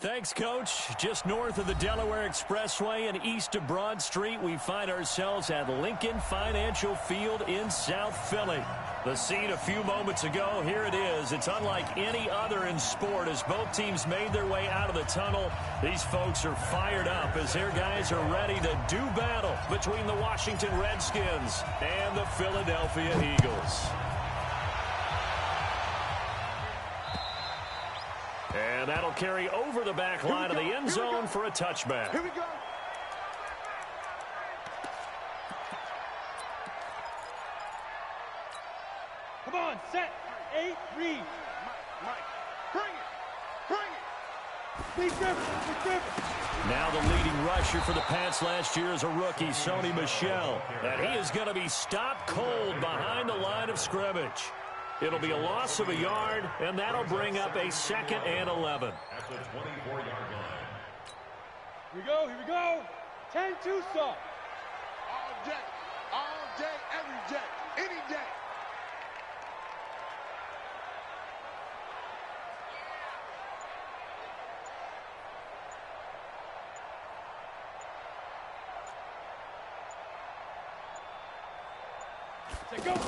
Thanks, Coach. Just north of the Delaware Expressway and east of Broad Street, we find ourselves at Lincoln Financial Field in South Philly. The scene a few moments ago, here it is. It's unlike any other in sport as both teams made their way out of the tunnel. These folks are fired up as their guys are ready to do battle between the Washington Redskins and the Philadelphia Eagles. And that'll carry over the back line of the end zone for a touchback. Here we go. Come on, set. 8, read. Mike, bring it. Bring it. Lee Griffin. Now the leading rusher for the Pats last year is a rookie, Sony Michel. And he is going to be stopped cold behind the line of scrimmage. It'll be a loss of a yard, and that'll bring up a 2nd and 11. At the 24-yard line. Here we go, here we go. 10-2 stop. All day, every day, any day.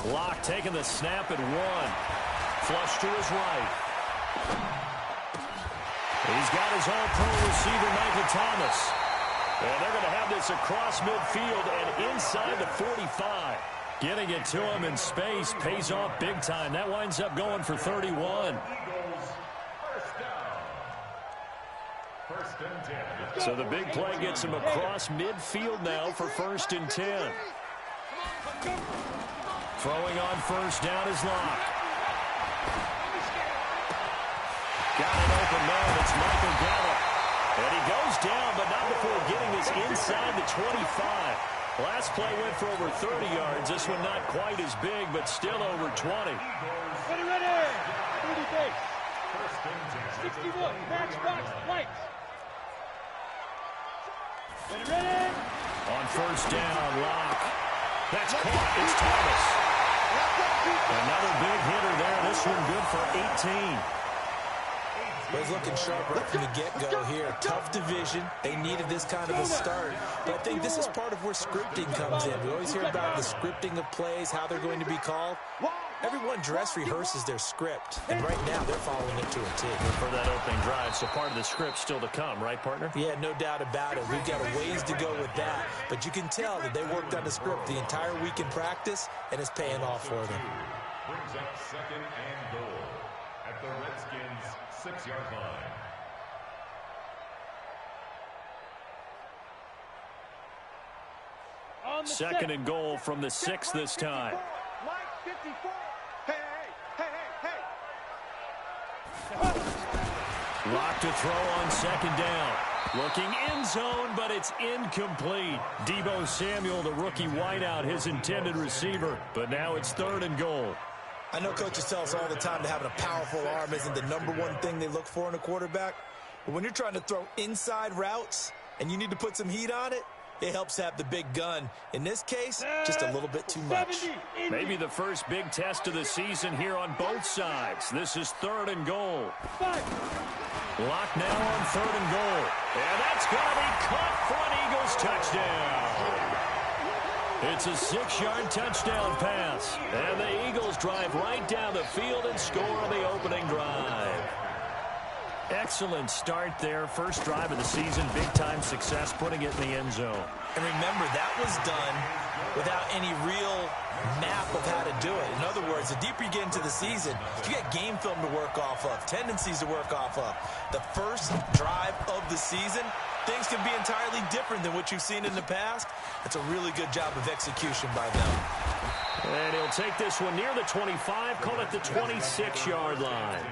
Clock taking the snap at 1. Flush to his right. He's got his all-pro receiver, Michael Thomas. And they're going to have this across midfield and inside the 45. Getting it to him in space pays off big time. That winds up going for 31. First and 10. So the big play gets him across midfield now for 1st and 10. Throwing on first down is Locke. Got an open man. It's Michael Gallup. And he goes down, but not before getting this inside the 25. Last play went for over 30 yards. This one not quite as big, but still over 20. Ready. 30 base. 61. Match box. Lights. Ready. On first down, Locke. That's caught. It's Thomas. Another big hitter there. This one good for 18. Well, he's looking sharp right from the get-go here. Tough division. They needed this kind of a start. But I think this is part of where scripting comes in. We always hear about the scripting of plays, how they're going to be called. Everyone dress rehearses their script, and right now they're following it to a T. For that opening drive, so part of the script still to come, right, partner? Yeah, no doubt about it. We've got a ways to go with that, but you can tell that they worked on the script the entire week in practice, and it's paying off for them. Brings up 2nd and goal at the Redskins' 6-yard line. Second and goal from the 6 this time. Mike 54. Hey. Lock to throw on 2nd down. Looking end zone, but it's incomplete. Deebo Samuel, the rookie wideout, his intended receiver. But now it's 3rd and goal. I know coaches tell us all the time that having a powerful arm isn't the #1 thing they look for in a quarterback. But when you're trying to throw inside routes and you need to put some heat on it, it helps have the big gun. In this case, just a little bit too much. Maybe the first big test of the season here on both sides. This is 3rd and goal. Lock now on 3rd and goal. And that's going to be caught for an Eagles touchdown. It's a 6-yard touchdown pass. And the Eagles drive right down the field and score on the opening drive. Excellent start there. First drive of the season. Big-time success putting it in the end zone. And remember, that was done without any real map of how to do it. In other words, the deeper you get into the season, you get game film to work off of, tendencies to work off of. The first drive of the season, things can be entirely different than what you've seen in the past. It's a really good job of execution by them. And he'll take this one near the 25, call it the 26-yard line.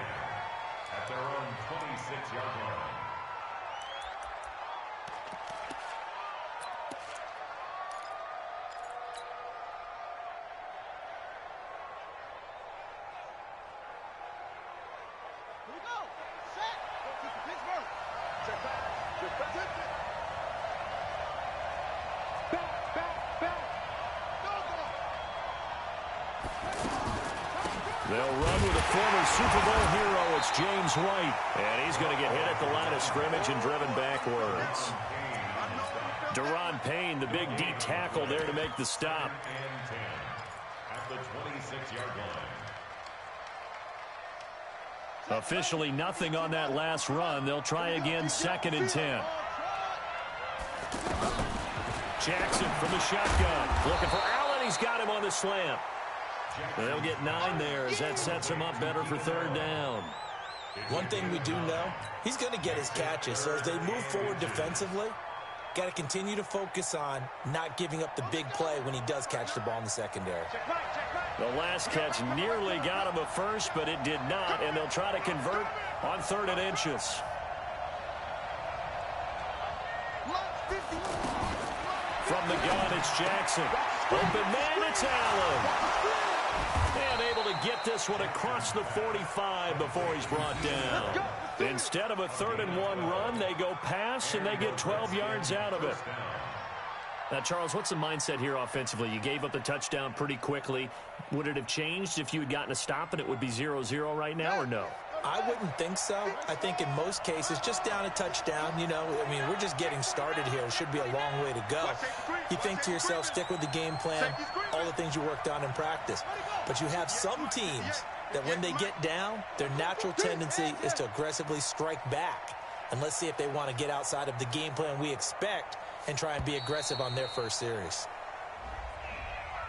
At their own 26-yard line. They'll run with a former Super Bowl hero. It's James White. And he's going to get hit at the line of scrimmage and driven backwards. Deron Payne, the big D tackle there to make the stop. At the 26-yard line. Officially nothing on that last run. They'll try again, 2nd and 10. Jackson from the shotgun. Looking for Allen. He's got him on the slant. They'll get 9 there as that sets him up better for 3rd down. One thing we do know, he's going to get his catches. So as they move forward defensively, got to continue to focus on not giving up the big play when he does catch the ball in the secondary. The last catch nearly got him a first, but it did not, and they'll try to convert on 3rd and inches. From the gun, it's Jackson. Open man, it's Allen. And able to get this one across the 45 before he's brought down. Instead of a 3rd and 1 run, they go pass, and they get 12 yards out of it. Now, Charles, what's the mindset here offensively? You gave up the touchdown pretty quickly. Would it have changed if you had gotten a stop and it would be 0-0 right now, or no? I wouldn't think so. I think in most cases, just down a touchdown, you know, I mean, we're just getting started here. It should be a long way to go. You think to yourself, stick with the game plan, all the things you worked on in practice. But you have some teams that when they get down, their natural tendency is to aggressively strike back. And let's see if they want to get outside of the game plan we expect and try and be aggressive on their first series.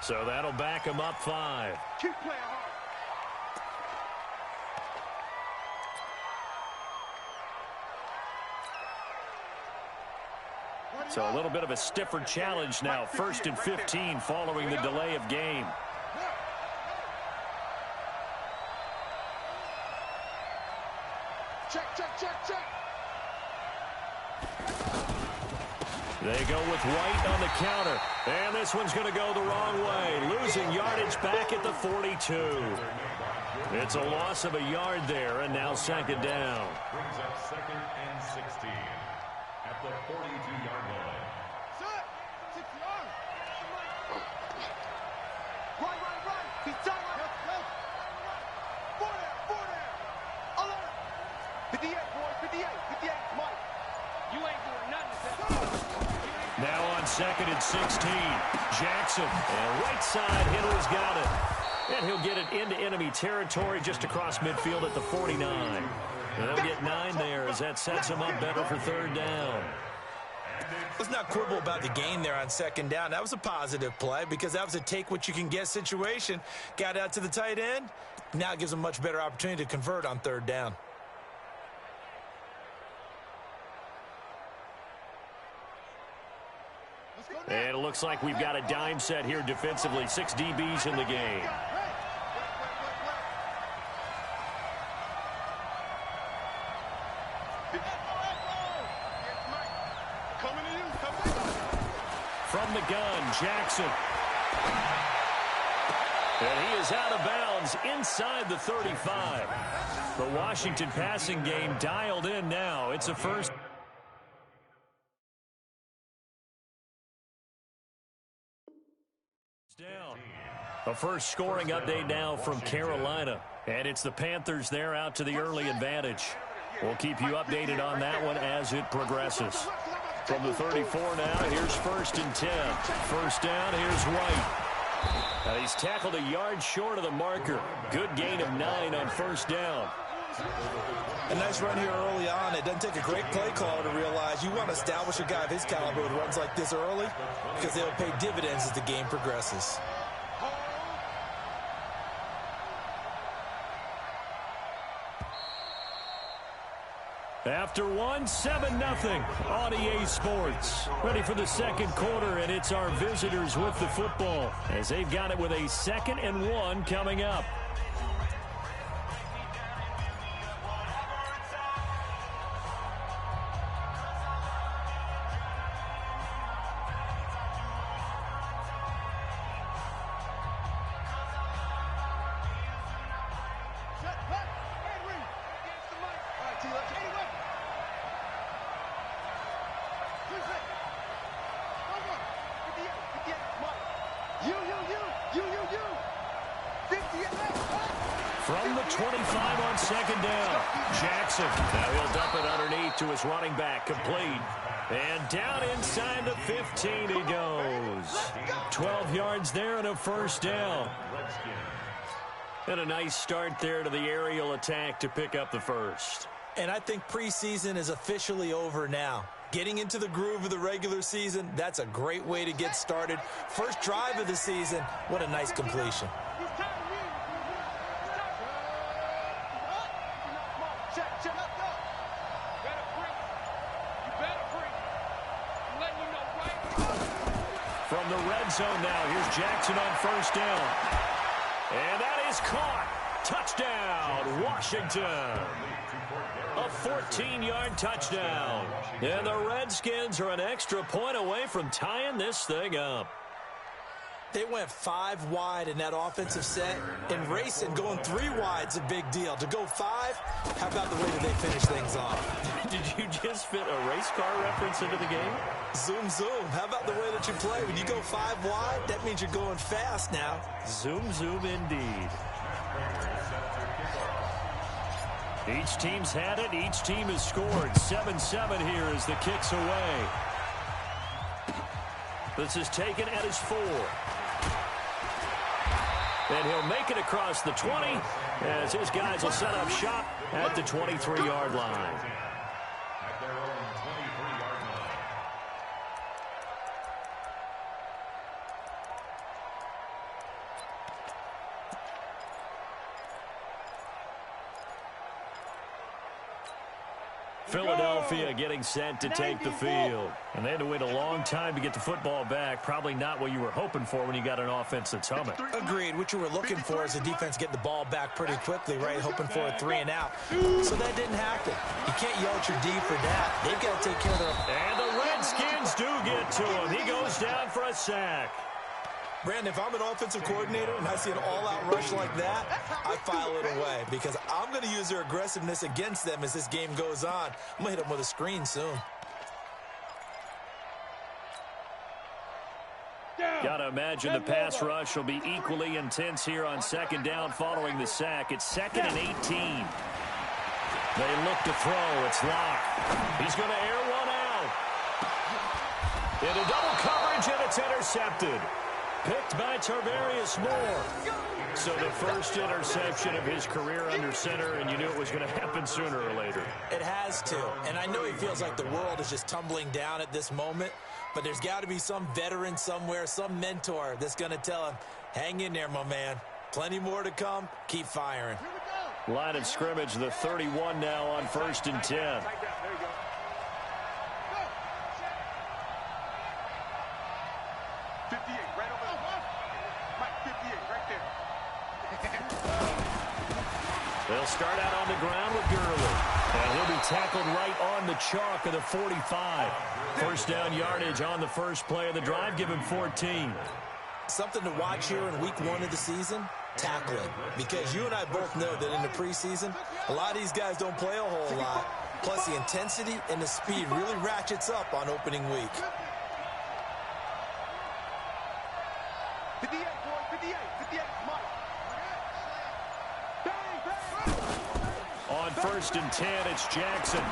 So that'll back them up 5. Keep playing hard. So a little bit of a stiffer challenge now. 1st and 15 following the delay of game. Check. They go with White on the counter. And this one's going to go the wrong way. Losing yardage back at the 42. It's a loss of a yard there, and now 2nd down. Brings up 2nd and 16 at the 42-yard line. Set. 6 yards. Right. He's done. Four down. Alert. 58, boys. 58, Mike. You ain't doing nothing. Now on 2nd and 16. Jackson. And right side, Hitler's got it. And he'll get it into enemy territory just across midfield at the 49. And they'll get 9 there as that sets him up better for 3rd down. Let's not quibble about the gain there on 2nd down. That was a positive play because that was a take-what-you-can-get situation. Got out to the tight end. Now it gives them a much better opportunity to convert on 3rd down. And it looks like we've got a dime set here defensively. 6 DBs in the game. From the gun, Jackson. And he is out of bounds inside the 35. The Washington passing game dialed in now. It's a first. Down. A first scoring update now from Carolina. And it's the Panthers there out to the early advantage. We'll keep you updated on that one as it progresses. From the 34 now, here's 1st and 10. 1st down, here's White. Now he's tackled a yard short of the marker. Good gain of 9 on 1st down. A nice run here early on. It doesn't take a great play caller to realize you want to establish a guy of his caliber who runs like this early because they'll pay dividends as the game progresses. After 7-0 on EA Sports. Ready for the 2nd quarter, and it's our visitors with the football as they've got it with a 2nd and 1 coming up. From the 25 on second down. Jackson. Now he'll dump it underneath to his running back. Complete. And down inside the 15 he goes. 12 yards there and a first down. And a nice start there to the aerial attack to pick up the first. And I think preseason is officially over now. Getting into the groove of the regular season, that's a great way to get started. First drive of the season, what a nice completion. From the red zone now, here's Jackson on first down. And that is caught. Touchdown, Washington. A 14-yard touchdown. And the Redskins are an extra point away from tying this thing up. They went 5 wide in that offensive set. And racing, going 3 wide's a big deal. To go 5, how about the way that they finish things off? Did you just fit a race car reference into the game? Zoom, zoom. How about the way that you play? When you go 5 wide, that means you're going fast now. Zoom, zoom indeed. Each team's had it. Each team has scored. 7-7 here as the kick's away. This is taken at his 4. And he'll make it across the 20 as his guys will set up shop at the 23-yard line. Philadelphia getting set to take the field. And they had to wait a long time to get the football back. Probably not what you were hoping for when you got an offense that's humming. Agreed. What you were looking for is the defense getting the ball back pretty quickly, right? Hoping for a 3 and out. So that didn't happen. You can't yell at your D for that. They've got to take care of their... And the Redskins do get to him. He goes down for a sack. Brandon, if I'm an offensive coordinator and I see an all-out rush like that, I file it away because I'm going to use their aggressiveness against them as this game goes on. I'm going to hit them with a screen soon. Got to imagine the pass rush will be equally intense here on second down following the sack. It's 2nd and 18. They look to throw. It's Locke. He's going to air one out. Into double coverage, and it's intercepted. Picked by Tarvarius Moore. So the first interception of his career under center, and you knew it was going to happen sooner or later. It has to. And I know he feels like the world is just tumbling down at this moment, but there's got to be some veteran somewhere, some mentor that's going to tell him, hang in there, my man. Plenty more to come. Keep firing. Line of scrimmage, the 31 now on 1st and 10. They'll start out on the ground with Gurley. And he'll be tackled right on the chalk of the 45. First down yardage on the first play of the drive. Give him 14. Something to watch here in week 1 of the season, tackling. Because you and I both know that in the preseason, a lot of these guys don't play a whole lot. Plus the intensity and the speed really ratchets up on opening week. 58, boy, 58, 58, Mike. On 1st and 10, it's Jackson.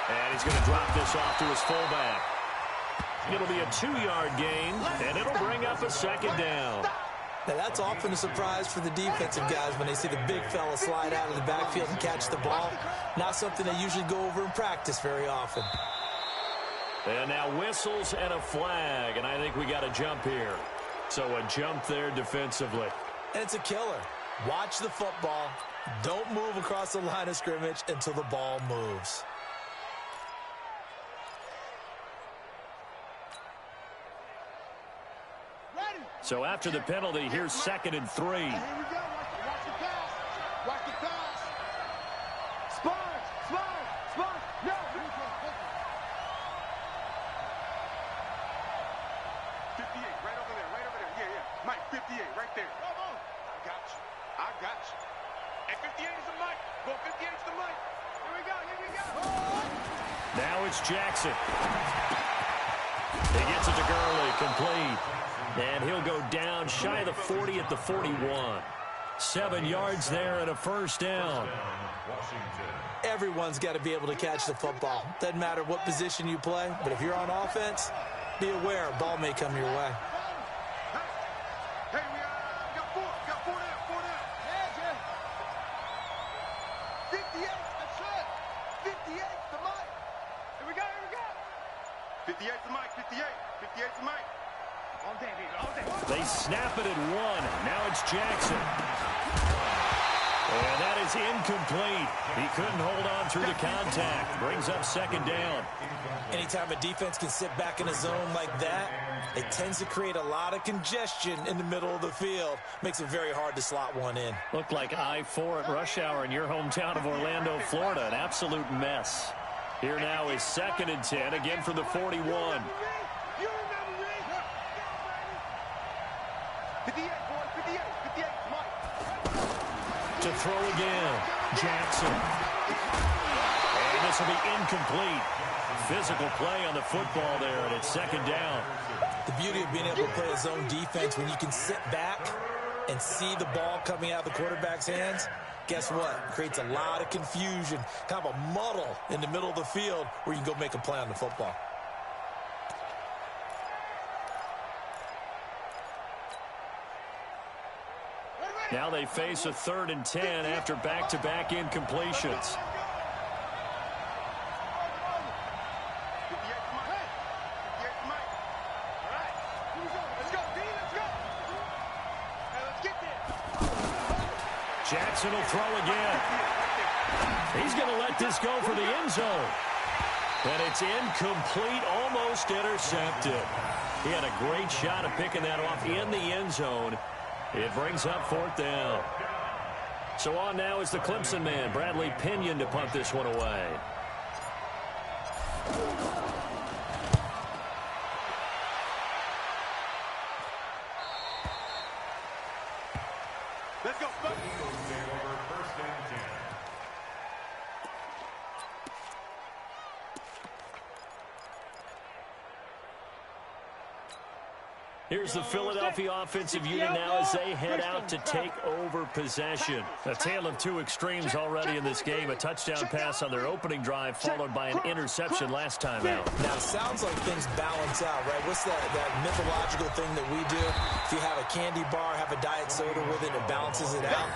And he's going to drop this off to his fullback. It'll be a 2-yard gain, and it'll bring up a second down. Now, that's often a surprise for the defensive guys when they see the big fella slide out of the backfield and catch the ball. Not something they usually go over in practice very often. And now whistles and a flag, and I think we got a jump here. So a jump there defensively. And it's a killer. Watch the football. Don't move across the line of scrimmage until the ball moves. So after the penalty, here's 2nd and 3. Here we go. Watch the pass. Watch the pass. Spine. No. 58, right over there. Yeah. Mike, 58, right there. I got you. And 58 is the Mike. Go 58 is the Mike. Here we go. Now it's Jackson. He gets it to Gurley, complete. And he'll go down shy of the 40 at the 41. 7 yards there and a first down. Everyone's got to be able to catch the football. Doesn't matter what position you play, but if you're on offense, be aware a ball may come your way. Hey, we got four down. Yeah. 58, that's it. 58's the mic. Here we go. 58's the mic, 58's the mic. All day, baby, all day. They snap it at 1. Now it's Jackson. And that is incomplete. He couldn't hold on through the contact. Brings up second down. Anytime a defense can sit back in a zone like that, it tends to create a lot of congestion in the middle of the field. Makes it very hard to slot one in. Looked like I-4 at rush hour in your hometown of Orlando, Florida. An absolute mess. Here now is 2nd and 10, again for the 41. You remember me? 58, boy, 58, Mike. To throw again, Jackson. And this will be incomplete. Physical play on the football there, and it's 2nd down. The beauty of being able to play a zone defense, when you can sit back and see the ball coming out of the quarterback's hands, guess what? Creates a lot of confusion, kind of a muddle in the middle of the field where you can go make a play on the football. Now they face a 3rd and 10 after back-to-back incompletions. Jackson will throw again. He's going to let this go for the end zone. And it's incomplete, almost intercepted. He had a great shot at picking that off in the end zone. It brings up 4th down. So on now is the Clemson man, Bradley Pinion, to punt this one away. Let's go. Here's the Philadelphia offensive unit now as they head out to take over possession. A tale of two extremes already in this game. A touchdown pass on their opening drive followed by an interception last time out. Now, it sounds like things balance out, right? What's that mythological thing that we do? If you have a candy bar, have a diet soda with it, it balances it out.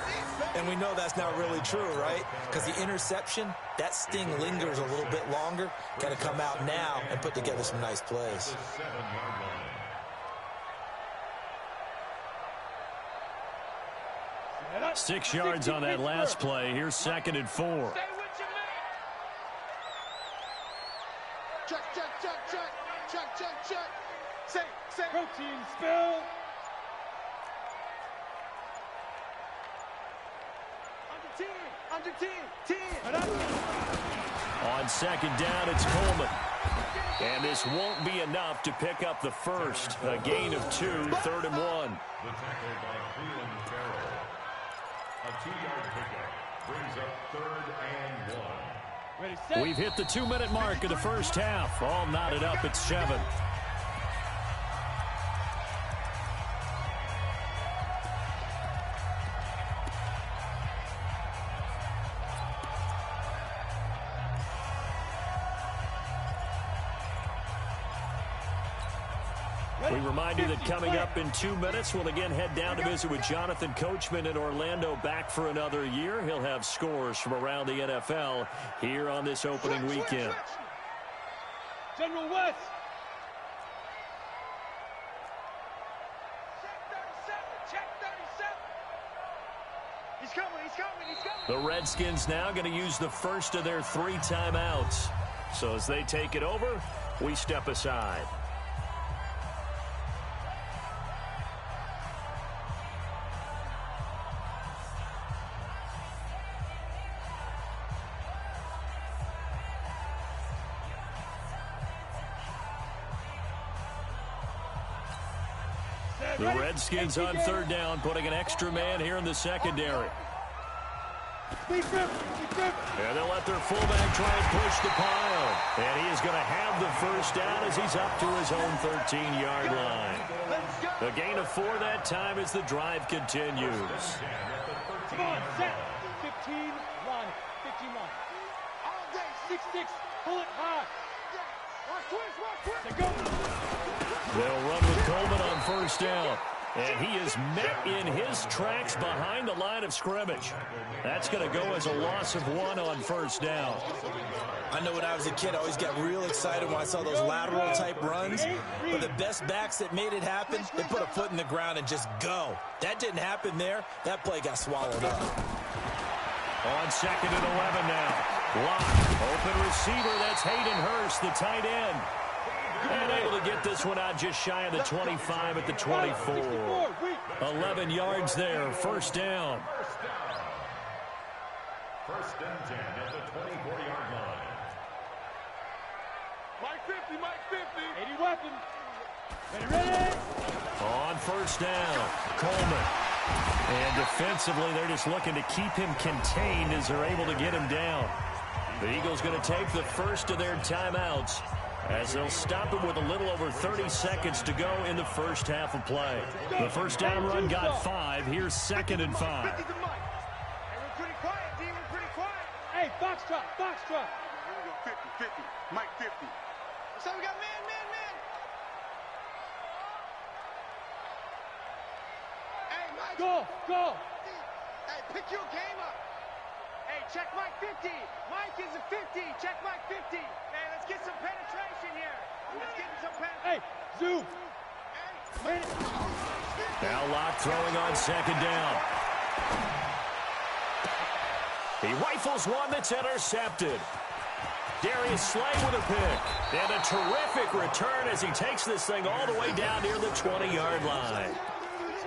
And we know that's not really true, right? Because the interception, that sting lingers a little bit longer. Got to come out now and put together some nice plays. 6 yards on that last play. Here's 2nd and 4. Check. Say. Protein spill. Under 10. On 2nd down, it's Coleman. And this won't be enough to pick up the first. A gain of 2, 3rd and 1. The tackle by Cleveland Farrell. A 2-yard pickup brings up 3rd and 1. Ready, set. We've hit the 2-minute mark of the first half. All knotted up at 7. We remind you that coming up in 2 minutes, we'll again head down to visit with Jonathan Coachman in Orlando, back for another year. He'll have scores from around the NFL here on this opening weekend. General West. Check 37. He's coming. The Redskins now going to use the first of their 3 timeouts. So as they take it over, we step aside. The Redskins on 3rd down, putting an extra man here in the secondary. And they'll let their fullback try and push the pile. And he is going to have the first down as he's up to his own 13-yard line. A gain of 4 that time as the drive continues. Come on, set. 15, run. 15, run. All day, 6-6, pull it high. Watch twist. Go. They'll run with Coleman on first down. And he is met in his tracks behind the line of scrimmage. That's going to go as a loss of 1 on first down. I know when I was a kid, I always got real excited when I saw those lateral-type runs. But the best backs that made it happen, they put a foot in the ground and just go. That didn't happen there. That play got swallowed up. On 2nd and 11 now. Lock, open receiver. That's Hayden Hurst, the tight end. And able to get this one out just shy of the 25 at the 24. 11 yards there, first down. First and 10 at the 24-yard line. Mike 50. 80 weapon. Ready. On first down, Coleman. And defensively, they're just looking to keep him contained as they're able to get him down. The Eagles going to take the first of their timeouts as they'll stop him with a little over 30 seconds to go in the first half of play. The first down run got 5. Here's 2nd and 5. Hey, we're pretty quiet, D. We're pretty quiet. Hey, box drop. Here we go, 50. Mike 50. So we got man. Hey, Mike. Go. Hey, pick your game up. Hey, check Mike 50. Mike is a 50. Check Mike 50. Hey, let's get some penetration here. Let's get some penetration. Hey, zoom. Hey. Now Locke throwing on 2nd down. He rifles one that's intercepted. Darius Slay with a pick. And a terrific return as he takes this thing all the way down near the 20-yard line.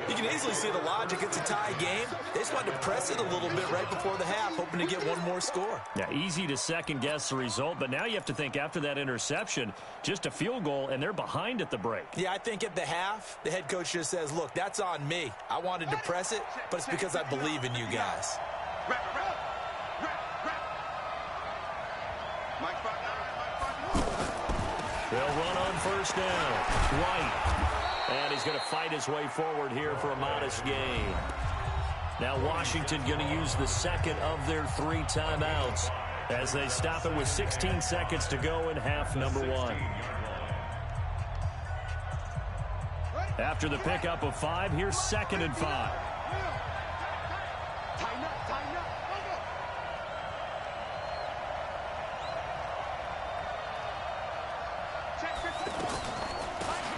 You can easily see the logic. It's a tie game. They just wanted to press it a little bit right before the half, hoping to get one more score. Yeah, easy to second-guess the result, but now you have to think after that interception, just a field goal, and they're behind at the break. Yeah, I think at the half, the head coach just says, look, that's on me. I wanted to press it, but it's because I believe in you guys. Rap. Mike 5. They'll run on first down. White. And he's going to fight his way forward here for a modest gain. Now Washington going to use the second of their 3 timeouts as they stop it with 16 seconds to go in half number 1. After the pickup of 5, here's 2nd and 5.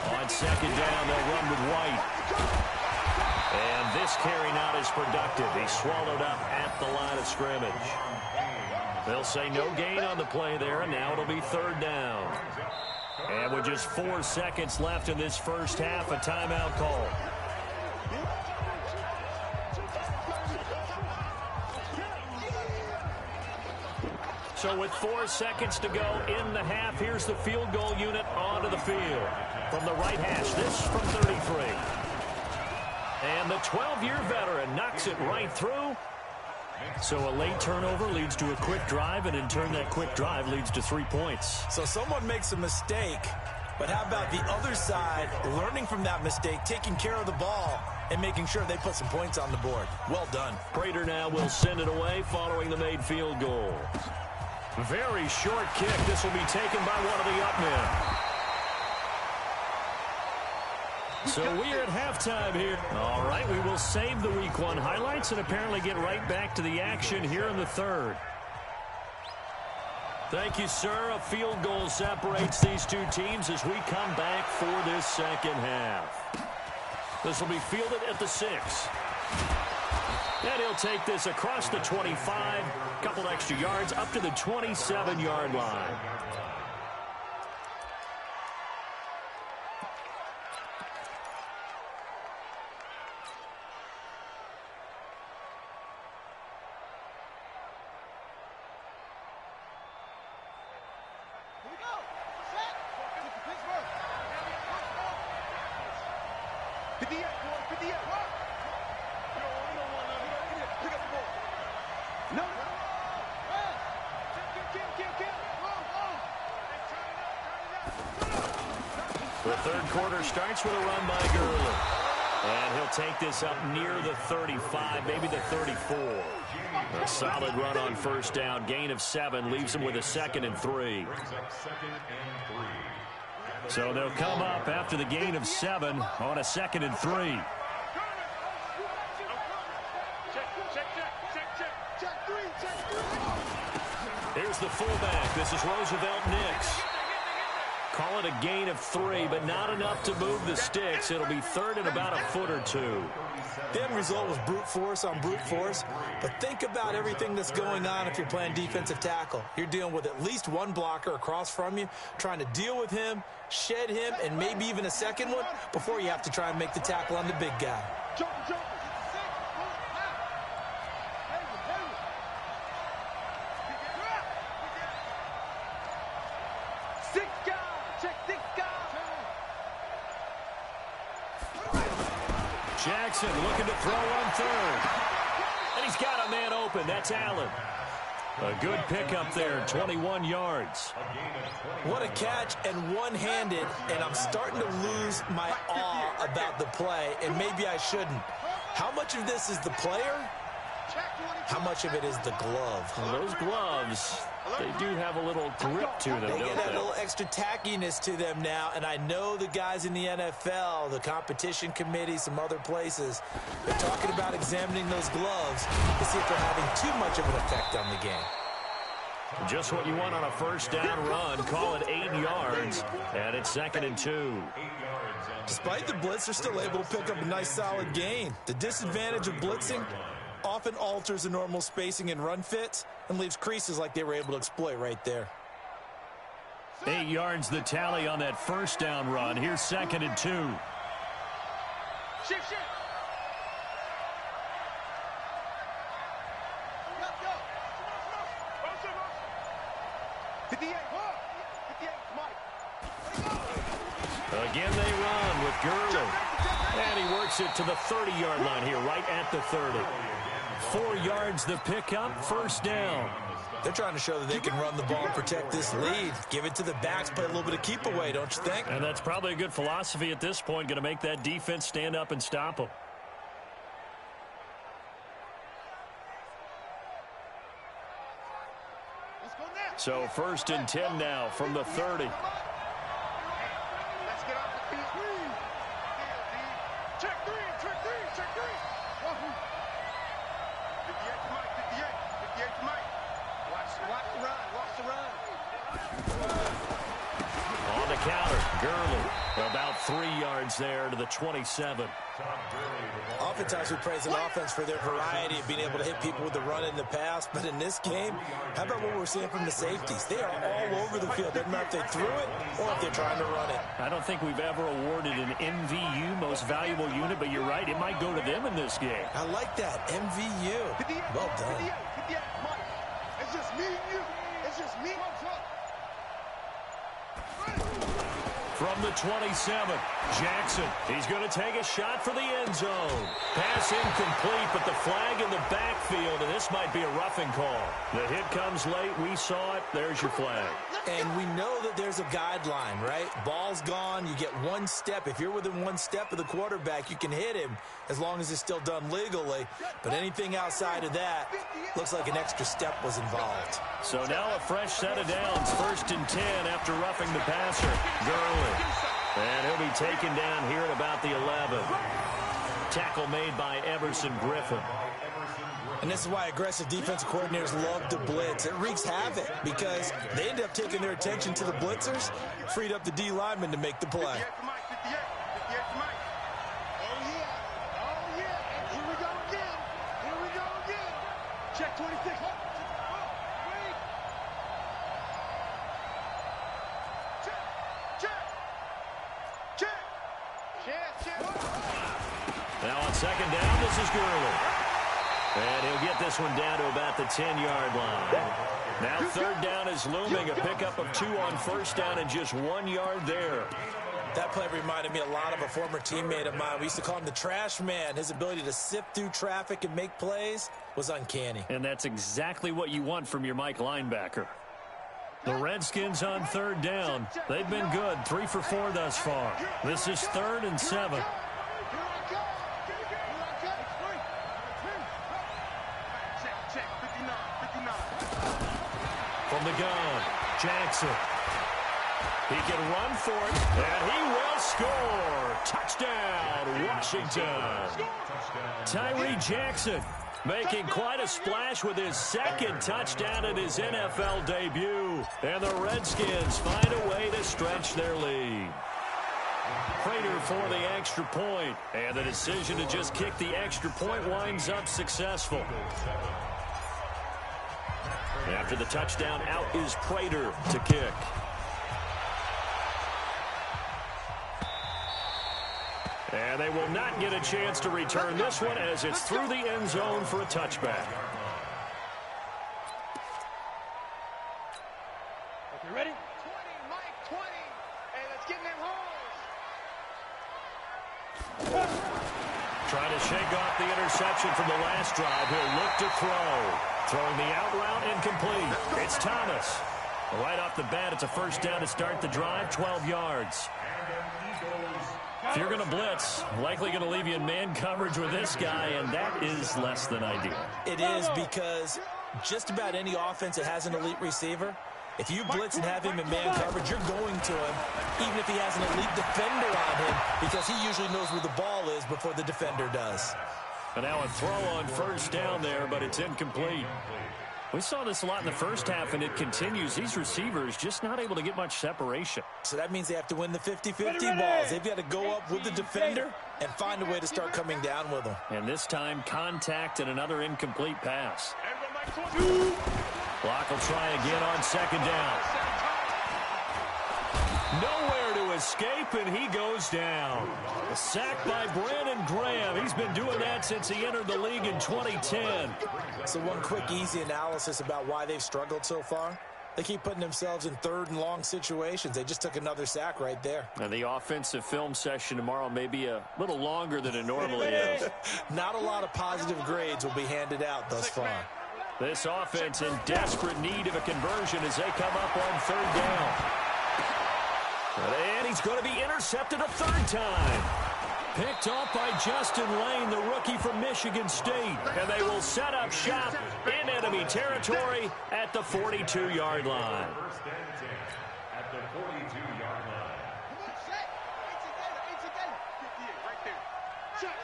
On 2nd down, they'll run with White. And this carry not as productive. He's swallowed up at the line of scrimmage. They'll say no gain on the play there, and now it'll be 3rd down. And with just 4 seconds left in this first half, a timeout call. So with 4 seconds to go in the half, here's the field goal unit onto the field. From the right hash, this from 33. And the 12-year veteran knocks it right through. So a late turnover leads to a quick drive, and in turn that quick drive leads to 3 points. So someone makes a mistake, but how about the other side learning from that mistake, taking care of the ball, and making sure they put some points on the board? Well done. Prater now will send it away following the made field goal. Very short kick. This will be taken by one of the up men. So we're at halftime here. All right, we will save the Week 1 highlights and apparently get right back to the action here in the 3rd. Thank you, sir. A field goal separates these 2 teams as we come back for this 2nd half. This will be fielded at the 6. And he'll take this across the 25, couple extra yards up to the 27-yard line. No. The third quarter starts with a run by Gurley. And he'll take this up near the 35, maybe the 34. A solid run on first down. Gain of 7 leaves him with a 2nd and 3. So they'll come up after the gain of 7 on a 2nd and 3. Here's the fullback. This is Roosevelt Nix. Call it a gain of 3, but not enough to move the sticks. It'll be 3rd and about a foot or 2. The end result was brute force on brute force, but think about everything that's going on if you're playing defensive tackle. You're dealing with at least one blocker across from you, trying to deal with him, shed him, and maybe even a second one before you have to try and make the tackle on the big guy. Jackson looking to throw on 3rd. And he's got a man open. That's Allen. A good pickup there, 21 yards. What a catch, and one-handed, and I'm starting to lose my awe about the play, and maybe I shouldn't. How much of this is the player? How much of it is the glove? Well, those gloves, they do have a little grip to them, They don't get that they? little extra tackiness to them now, and I know the guys in the NFL, the competition committee, some other places, they're talking about examining those gloves to see if they're having too much of an effect on the game. Just what you want on a first down run. Call it 8 yards, and it's 2nd and 2. Despite the blitz, they're still able to pick up a nice solid gain. The disadvantage of blitzing often alters the normal spacing and run fits and leaves creases like they were able to exploit right there. 8 yards the tally on that first down run. Here's 2nd and 2. Shift. 58, Mike. Again they run with Gurley. And he works it to the 30-yard line here, right at the 30. 4 yards the pickup, first down. They're trying to show that they can run the ball and protect this lead. Give it to the backs, play a little bit of keep away, don't you think? And that's probably a good philosophy at this point, going to make that defense stand up and stop them. So 1st and 10 now from the 30. Let's get off the field. Check three. 58 to Mike. 58 to Mike. Watch the run. On the counter, Gurley. About 3 yards there to the 27. Oftentimes we praise an offense for their variety of being able to hit people with the run in the pass, but in this game, how about what we're seeing from the safeties? They are all over the field. Doesn't matter if they threw it or if they're trying to run it. I don't think we've ever awarded an MVU, most valuable unit, but you're right, it might go to them in this game. I like that, MVU. Well done. 58, Mike. It's just me and you. It's just me. From the 27, Jackson. He's going to take a shot for the end zone. Pass incomplete, but the flag in the backfield, and this might be a roughing call. The hit comes late. We saw it. There's your flag. And we know that there's a guideline, right? Ball's gone. You get one step. If you're within one step of the quarterback, you can hit him as long as it's still done legally. But anything outside of that looks like an extra step was involved. So now a fresh set of downs. 1st and 10 after roughing the passer. Gurley. And he'll be taken down here at about the 11. Tackle made by Everson Griffin. And this is why aggressive defensive coordinators love to blitz. It wreaks havoc because they end up taking their attention to the blitzers, freed up the D lineman to make the play. 58 to Mike. 58 to Mike. Oh, yeah. And here we go again. Check 26. Check. Now on 2nd down, this is Gurley. And he'll get this one down to about the 10-yard line. Now 3rd down is looming. A pickup of 2 on first down and just 1 yard there. That play reminded me a lot of a former teammate of mine. We used to call him the trash man. His ability to sift through traffic and make plays was uncanny. And that's exactly what you want from your Mike linebacker. The Redskins on 3rd down. They've been good, 3 for 4 thus far. This is 3rd and 7. From the gun, Jackson. He can run for it, and he will score. Touchdown, Washington. Tyree Jackson making quite a splash with his 2nd touchdown at his NFL debut. And the Redskins find a way to stretch their lead. Prater for the extra point, and the decision to just kick the extra point winds up successful. After the touchdown, out is Prater to kick. And they will not get a chance to return this one as it's through the end zone for a touchback. Okay, ready? 20, Mike, 20. Hey, let's get in them holes. Trying to shake off the interception from the last drive. He'll look to throw. Throwing the out route incomplete. It's Thomas. Right off the bat, it's a first down to start the drive, 12 yards. If you're going to blitz, likely going to leave you in man coverage with this guy, and that is less than ideal. It is, because just about any offense that has an elite receiver, if you blitz and have him in man coverage, you're going to him, even if he has an elite defender on him, because he usually knows where the ball is before the defender does. And now a throw on first down there, but it's incomplete. We saw this a lot in the first half, and it continues. These receivers just not able to get much separation. So that means they have to win the 50-50 balls. They've got to go up with the defender and find a way to start coming down with them. And this time, contact and another incomplete pass. Block will try again on 2nd down. Nowhere to escape, and he goes down. A sack by Brandon Graham. He's been doing that since he entered the league in 2010. So one quick, easy analysis about why they've struggled so far. They keep putting themselves in 3rd and long situations. They just took another sack right there. And the offensive film session tomorrow may be a little longer than it normally is. Not a lot of positive grades will be handed out thus far. This offense in desperate need of a conversion as they come up on 3rd down. And he's going to be intercepted a 3rd time. Picked off by Justin Lane, the rookie from Michigan State. And they will set up shop in enemy territory at the 42-yard line. At the 42-yard line. Check.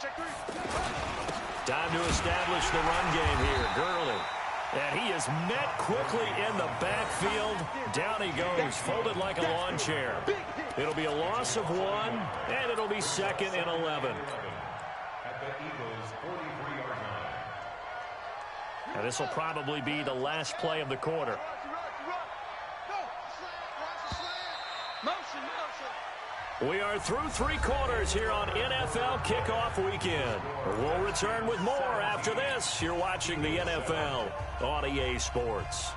Check three. Time to establish the run game here. Gurley. And he is met quickly in the backfield. Down he goes, folded like a lawn chair. It'll be a loss of 1, and it'll be 2nd and 11. At the Eagles' 43-yard line. And this will probably be the last play of the quarter. We are through 3 quarters here on NFL Kickoff Weekend. We'll return with more after this. You're watching the NFL on EA Sports.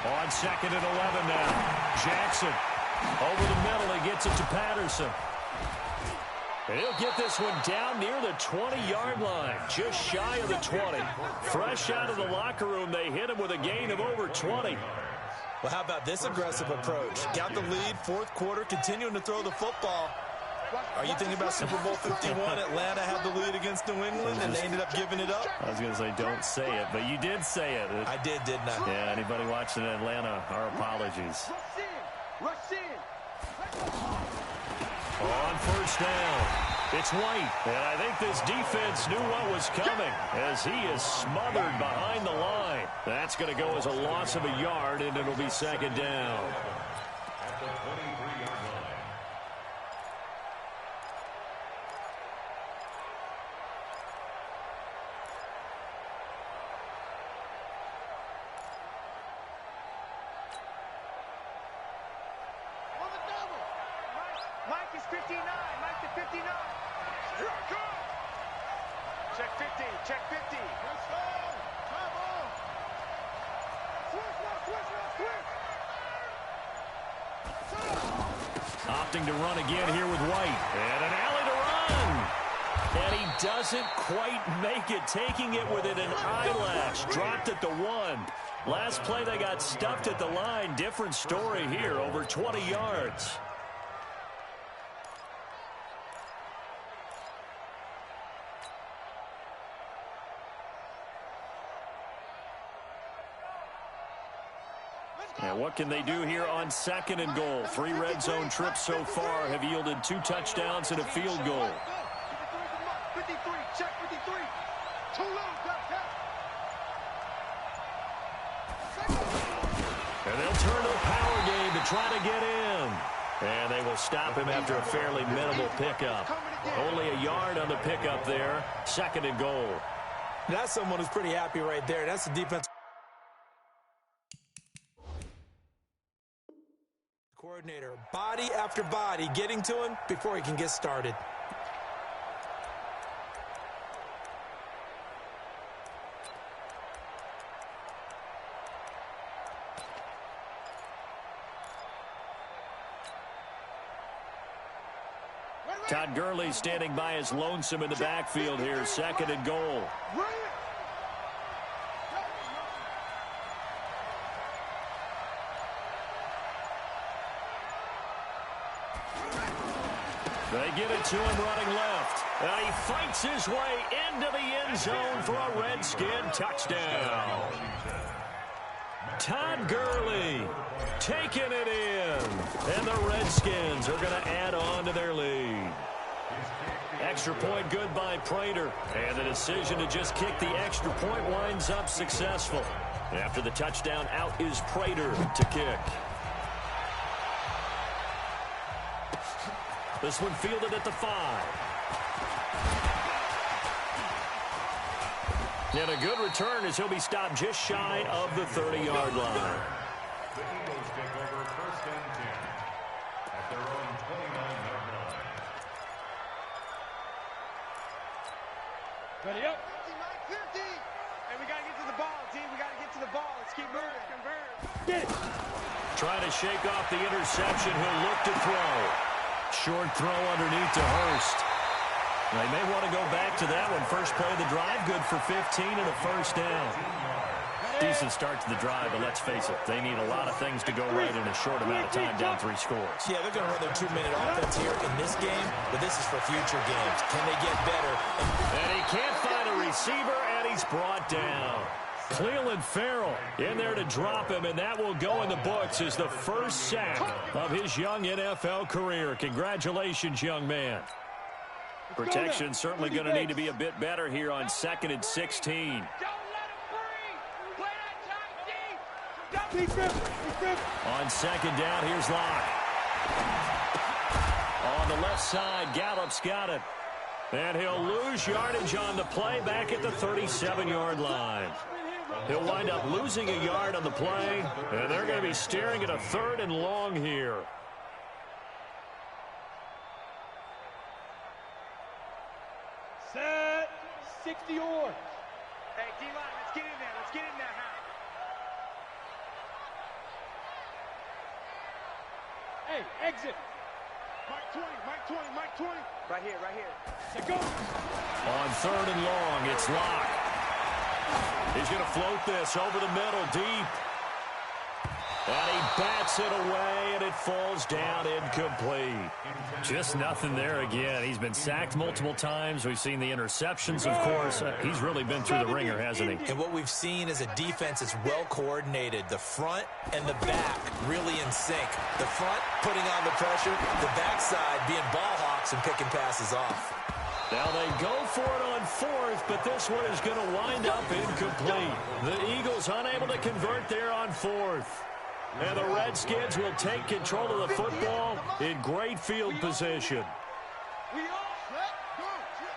On 2nd and 11 now. Jackson over the middle. He gets it to Patterson. And he'll get this one down near the 20-yard line, just shy of the 20. Fresh out of the locker room, they hit him with a gain of over 20. Well, how about this aggressive approach? Got the lead, 4th quarter, continuing to throw the football. Are you thinking about Super Bowl 51? Atlanta had the lead against New England, and they ended up giving it up? I was going to say, don't say it, but you did say it. I did, didn't I? Yeah, anybody watching Atlanta, our apologies. Rush in. On first down, it's White. And I think this defense knew what was coming as he is smothered behind the line. That's going to go as a loss of a yard, and it'll be 2nd down. At the 23-yard line. He's 59. Mike to 59. Here I come. Check 50. Check 50. Let's go. Come on. Switch. Opting to run again here with White. And an alley to run. And he doesn't quite make it, taking it within an eyelash. Dropped at the 1. Last play, they got stuffed at the line. Different story here, over 20 yards. And what can they do here on 2nd and goal? 3 red zone trips so far have yielded 2 touchdowns and a field goal. 53, check 53. Too low, And they'll turn to the power game to try to get in. And they will stop him after a fairly minimal pickup. Only a yard on the pickup there. 2nd and goal. That's someone who's pretty happy right there. That's the defense coordinator. Body after body getting to him before he can get started. Todd Gurley standing by as lonesome in the backfield here. 2nd and goal. They get it to him running left. And he fights his way into the end zone for a Redskin touchdown. Todd Gurley taking it in. And the Redskins are going to add on to their lead. Extra point good by Prater. And the decision to just kick the extra point winds up successful. After the touchdown, out is Prater to kick. This one fielded at the 5. And a good return as he'll be stopped just shy of the 30-yard line. The Eagles take over 1st and 10 at their own 29-yard line. Ready up. 50. And we got to get to the ball, team. We got to get to the ball. Let's keep moving. Convert. Get it. Trying to shake off the interception. He'll look to throw. Short throw underneath to Hurst. They may want to go back to that one. First play of the drive, good for 15 and a first down. Decent start to the drive, but let's face it, they need a lot of things to go right in a short amount of time, down 3 scores. Yeah, they're going to run their 2-minute offense here in this game, but this is for future games. Can they get better? And he can't find a receiver, and he's brought down. Cleveland Farrell in there to drop him, and that will go in the books as the first sack of his young NFL career. Congratulations, young man. Protection certainly going to need to be a bit better here on 2nd and 16. On 2nd down, here's Locke. On the left side, Gallup's got it. And he'll lose yardage on the play back at the 37-yard line. He'll wind up losing a yard on the play, and they're going to be staring at a 3rd and long here. Set. 60 yards. Hey, D-line, let's get in there. Let's get in there, huh? Hey, exit. Mike 20, Mike 20, Mike 20. Right here, right here. Set go. On 3rd and long, it's Locke. He's going to float this over the middle, deep. And he bats it away, and it falls down incomplete. Just nothing there again. He's been sacked multiple times. We've seen the interceptions, of course. He's really been through the ringer, hasn't he? And what we've seen is a defense that's well coordinated. The front and the back really in sync. The front putting on the pressure, the backside being ball hawks and picking passes off. Now they go for it on 4th, but this one is going to wind up incomplete. The Eagles unable to convert there on 4th. And the Redskins will take control of the football in great field position. We all set. Go.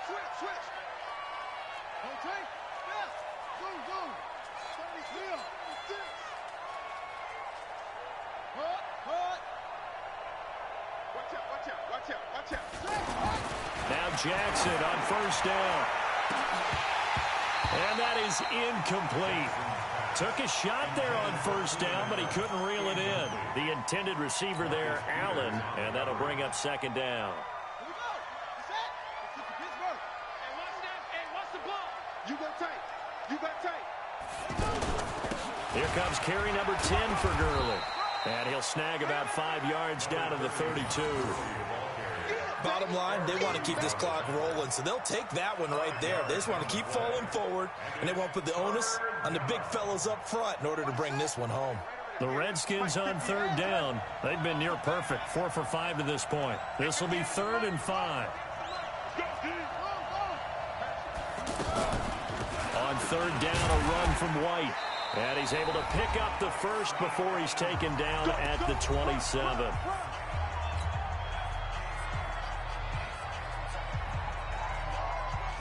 Switch. Okay. Yes. Go. 33. Cut. Now Jackson on first down. And that is incomplete. Took a shot there on first down, but he couldn't reel it in. The intended receiver there, Allen, and that'll bring up second down. Here comes carry number 10 for Gurley. And he'll snag about 5 yards down to the 32. Bottom line, they want to keep this clock rolling, so they'll take that one right there. They just want to keep falling forward, and they won't put the onus on the big fellas up front in order to bring this one home. The Redskins on third down. They've been near perfect, 4 for 5 to this point. This will be 3rd and 5. On third down, a run from White. And he's able to pick up the first before he's taken down at the 27.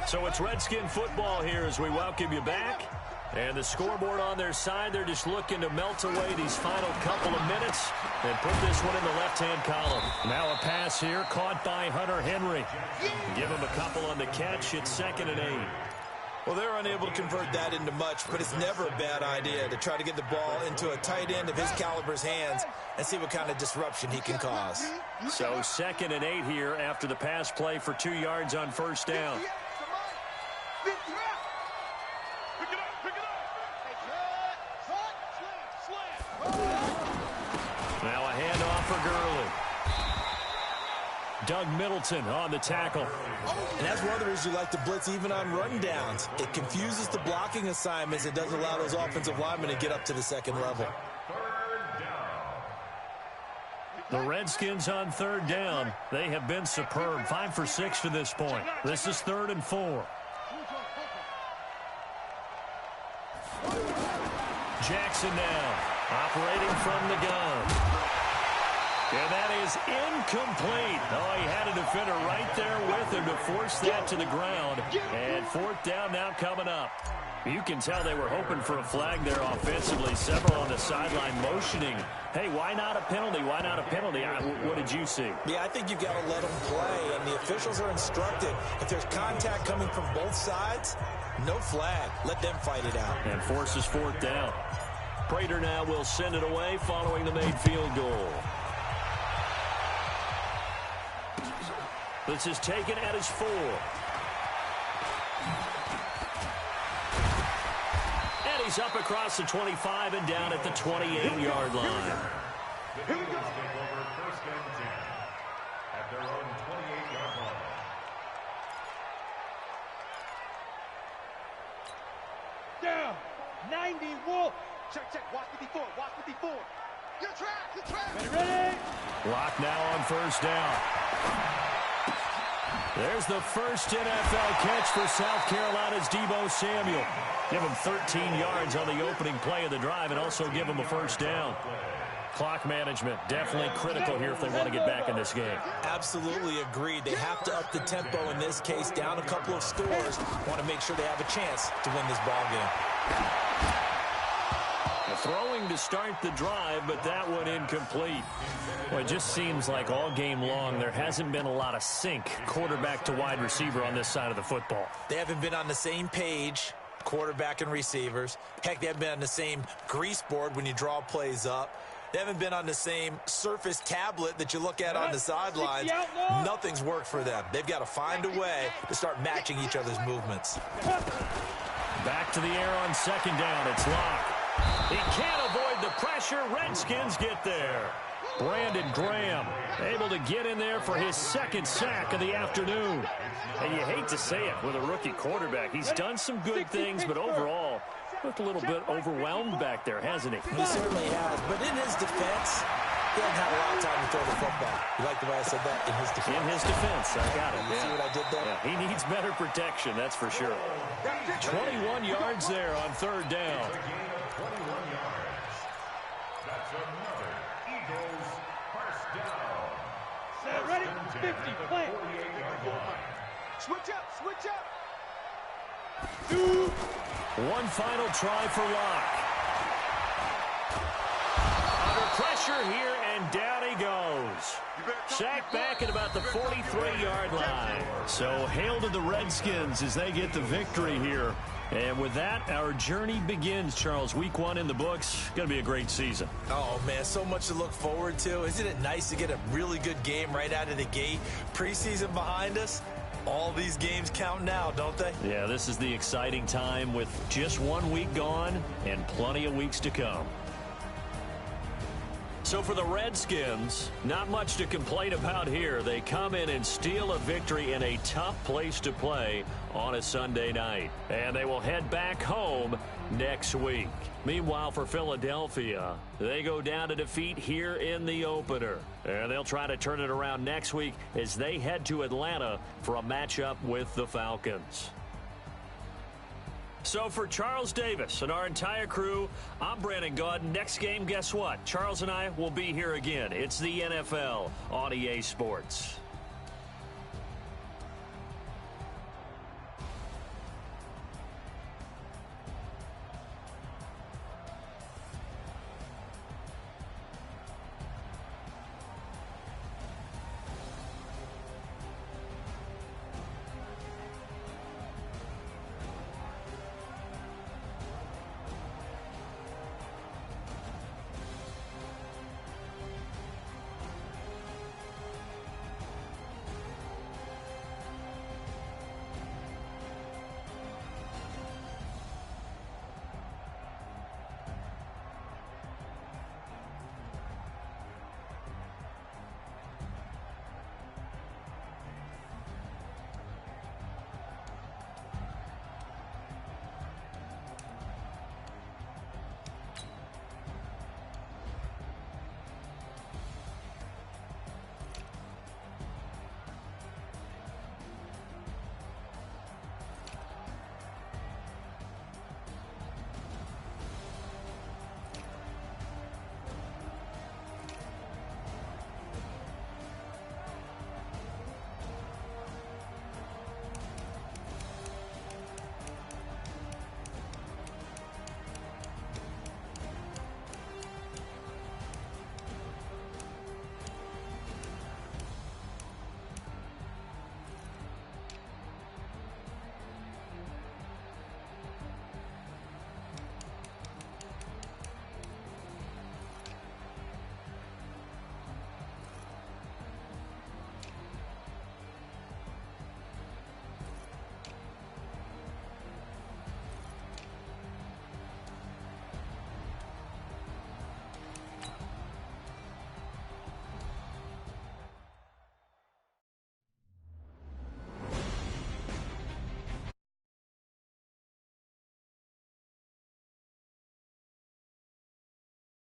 So it's Redskin football here as we welcome you back. And the scoreboard on their side, they're just looking to melt away these final couple of minutes and put this one in the left-hand column. Now a pass here caught by Hunter Henry. Give him a couple on the catch. It's 2nd and 8. Well, they're unable to convert that into much, but it's never a bad idea to try to get the ball into a tight end of his caliber's hands and see what kind of disruption he can cause. So 2nd and 8 here after the pass play for 2 yards on first down. Now a handoff for Gurley. Doug Middleton on the tackle. And that's one of the reasons you like to blitz even on run downs. It confuses the blocking assignments. It doesn't allow those offensive linemen to get up to the second level. The Redskins on third down. They have been superb. 5 for 6 to this point. This is 3rd and 4. Jackson now operating from the gun. And that is incomplete. Oh, he had a defender right there with him to force that to the ground. And 4th down now coming up. You can tell they were hoping for a flag there offensively. Several on the sideline motioning. Hey, why not a penalty? Why not a penalty? What did you see? Yeah, I think you've got to let them play. And the officials are instructed, if there's contact coming from both sides, no flag. Let them fight it out. And forces 4th down. Prater now will send it away following the made field goal. This is taken at his 4. And he's up across the 25 and down at the 28-yard line. The Eagles take over 1st and 10 at their own 28-yard line. Down. 90 Wolf. Check. Watch 54. Watch 54. You're trapped. Ready? Lock now on first down. There's the first NFL catch for South Carolina's Deebo Samuel. Give him 13 yards on the opening play of the drive and also give him a first down. Clock management definitely critical here if they want to get back in this game. Absolutely agreed. They have to up the tempo in this case, down a couple of scores. Want to make sure they have a chance to win this ball game. Throwing to start the drive, but that one incomplete. Well, it just seems like all game long there hasn't been a lot of sync quarterback to wide receiver on this side of the football. They haven't been on the same page, quarterback and receivers. Heck, they haven't been on the same grease board when you draw plays up. They haven't been on the same surface tablet that you look at on the sidelines. Nothing's worked for them. They've got to find a way to start matching each other's movements. Back to the air on second down. It's Locke. He can't avoid the pressure. Redskins get there. Brandon Graham able to get in there for his 2nd sack of the afternoon. And you hate to say it with a rookie quarterback. He's done some good things, but overall, looked a little bit overwhelmed back there, hasn't he? He certainly has. But in his defense, he hasn't had a lot of time to throw the football. You like the way I said that? In his defense. In his defense. I got it. You see what I did there? Yeah, he needs better protection, that's for sure. 21 yards there on third down. 21 yards. That's another Eagles first down. Set, ready? 50, play. 48-yard line. Switch up. 2. One final try for Locke. Under pressure here, and down he goes. Sacked back at about the 43-yard line. So hail to the Redskins as they get the victory here. And with that, our journey begins, Charles. Week 1 in the books. Going to be a great season. Oh, man, so much to look forward to. Isn't it nice to get a really good game right out of the gate? Preseason behind us. All these games count now, don't they? Yeah, this is the exciting time with just 1 week gone and plenty of weeks to come. So for the Redskins, not much to complain about here. They come in and steal a victory in a tough place to play on a Sunday night. And they will head back home next week. Meanwhile, for Philadelphia, they go down to defeat here in the opener. And they'll try to turn it around next week as they head to Atlanta for a matchup with the Falcons. So for Charles Davis and our entire crew, I'm Brandon Gaudin. Next game, guess what? Charles and I will be here again. It's the NFL on EA Sports.